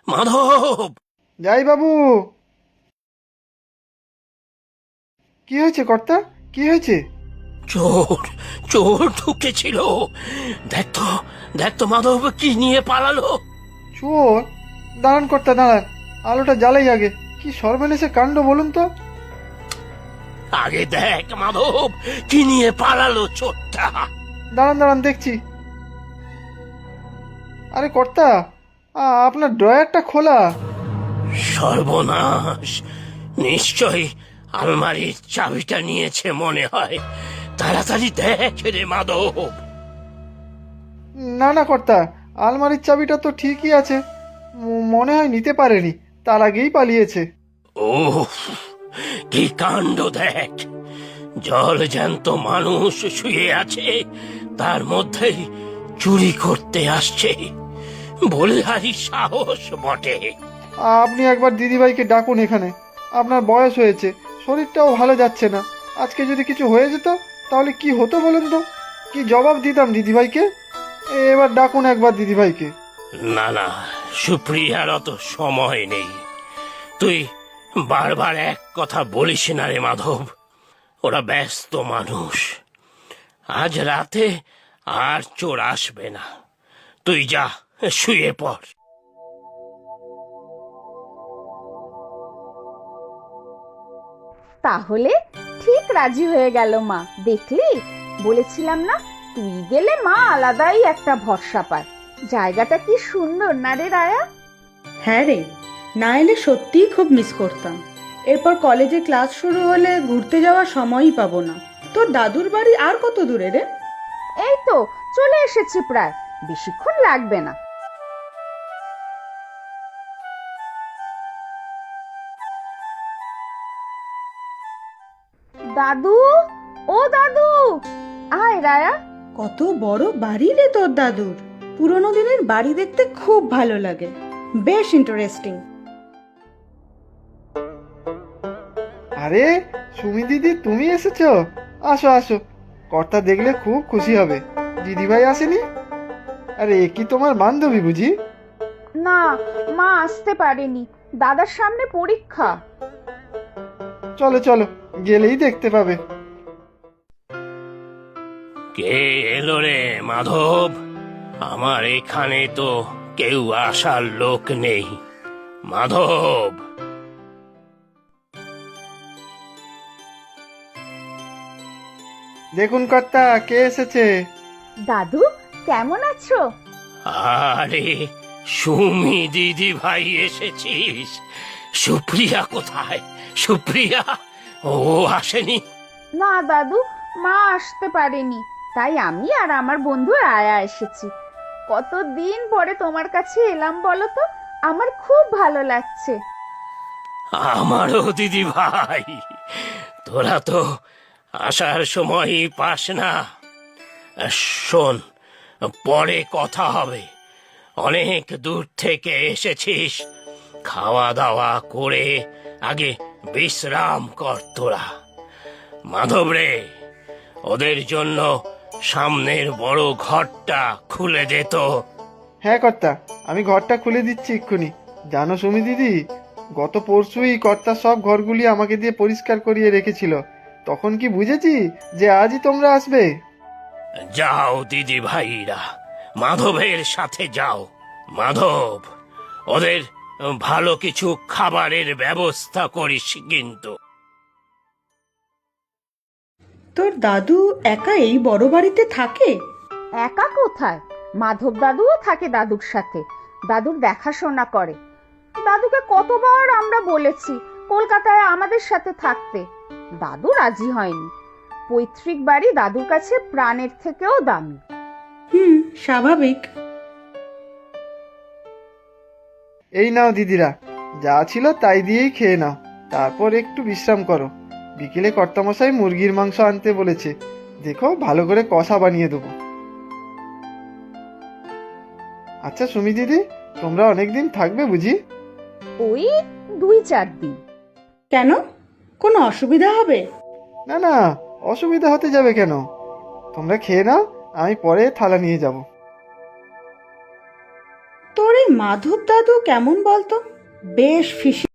মাধব! যাই বাবু। কি হয়েছে কর্তা, কি হয়েছে? চোর! চোর ঢুকেছিল। দেখ তো, দেখ তো মাধব কি নিয়ে পালালো। চোর? দাঁড়ান কর্তা, দাঁড়ান, আলোটা জ্বালাই আগে। কি সর্বনেশে কাণ্ড বলুন তো। আগে দেখ মাধব কি নিয়ে পালালো চোরটা। দাঁড়ান দাঁড়ান, দেখছি। আরে কর্তা, আপনার ড্রয়ারটা খোলা। সর্বনাশ! নিশ্চয়ই আলমারির চাবিটা নিয়েছে মনে হয়। তাড়াতাড়ি দেখ রে মাধব। না না কর্তা, আলমারির চাবিটা তো ঠিকই আছে। মনে হয় নিতে পারেনি, তার আগেই পালিয়েছে। ও, কি কাণ্ড দেখ! জল জ্যান্ত মানুষ শুয়ে আছে, তার মধ্যেই চুরি করতে আসছে। বলহারি সাহস বটে। আপনি একবার দিদিভাইকে ডাকুন এখানে। আপনার বয়স হয়েছে, শরীরটাও ভালো যাচ্ছে না। আজকে যদি কিছু হয়ে যেত তাহলে কি হতো বলুন তো? কি জবাব দিতাম দিদিভাইকে? এবার ডাকুন একবার দিদিভাইকে। না না, সুপ্রিয়ার অত সময় নেই। তুই বারবার এক কথা বলিস না রে মাধব। ওরা ব্যস্ত মানুষ। আজ রাতে আর চোর আসবে না। তুই যা, শুয়ে পড়। তাহলে ঠিক রাজি হয়ে গেল মা, দেখলি? বলেছিলাম না, তুই গেলে মা আলাদাই একটা ভরসা পায়। জায়গাটা কি সুন্দর না রে রায়া? হ্যাঁ রে, না এলে সত্যিই খুব মিস করতাম। এরপর কলেজে ক্লাস শুরু হলে ঘুরতে যাওয়ার সময়ই পাবো না। তোর দাদুর বাড়ি আর কত দূরে রে? এই তো চলে এসেছি প্রায়, বেশিক্ষণ লাগবে না। দাদু, ও দাদু, আয় রায়া। কত বড় বাড়ি রে তোর দাদুর! পুরোনো দিনের বাড়ি দেখতে খুব ভালো লাগে, বেশ ইন্টারেস্টিং। আরে সুমি দিদি, তুমি এসেছো? আসো আসো, কর্তা দেখলে খুব খুশি হবে। দিদিভাই আসেনি? আরে এ কি তোমার বান্ধবী বুঝি? না, মা আসতে পারেনি, দাদার সামনে পরীক্ষা। চলো চলো, গেলেই দেখতে পাবে। কে এলো রে মাধব? আমার এখানে তো কেউ আসার লোক নেই। মাধব! দেখুন কর্তা, কে এসেছে। দাদু, কেমন আছো? আরে সুমি দিদি ভাই এসেছিস? সুপ্রিয়া কোথায়? সুপ্রিয়া ও আসেনি? না দাদু, মা আসতে পারেনি, তাই আমি আর আমার বন্ধু আয়া এসেছি। কতদিন পরে তোমার কাছে এলাম বলো তো, আমার খুব ভালো লাগছে। আমারও দিদি ভাই। তোরা তো আসার সময় পাস না। শোন, পরে কথা হবে। অনেক দূর থেকে এসেছিস, খাওয়া দাওয়া করে আগে বিশ্রাম কর তোরা। মাধব রে, ওদের জন্য সামনের বড় ঘরটা খুলে দে তো। হ্যাঁ কর্তা, আমি ঘরটা খুলে দিচ্ছি এক্ষুনি। জানো সুমি দিদি, গত পরশুই কর্তা সব ঘরগুলি আমাকে দিয়ে পরিষ্কার করিয়ে রেখেছিল। তখন কি বুঝেছি যে আজই তোমরা আসবে? যাও দিদি ভাইরা, মাধবের সাথে যাও। মাধব, ওদের ভালো কিছু খাবারের ব্যবস্থা করিস কিন্তু। তোর দাদু একা এই বড় বাড়িতে থাকে? একা কোথায়, মাধব দাদুও থাকে দাদুর সাথে, দাদুর দেখাশোনা করে। দাদুকে কতবার আমরা বলেছি কলকাতায় আমাদের সাথে থাকতে, দাদু রাজি হয়নি। পৈতৃক বাড়ি দাদুর কাছে প্রাণের থেকেও দামি। স্বাভাবিক। এই নাও দিদিরা, যা ছিল তাই দিয়েই খেয়ে নাও, তারপর একটু বিশ্রাম করো। বিকেলে কর্তামশাই মুরগির মাংস আনতে বলেছে, দেখো ভালো করে কষা বানিয়ে দেবো। আচ্ছা সুমি দিদি, তোমরা অনেকদিন থাকবে বুঝি? ওই 2-4 দিন। কেন, কোনো অসুবিধা হবে? না না, অসুবিধা হতে যাবে কেন? তোমরা খেয়ে নাও, আমি পরে থালা নিয়ে যাব। তোর মাধব দাদু কেমন বলতো? বেশ ফিসি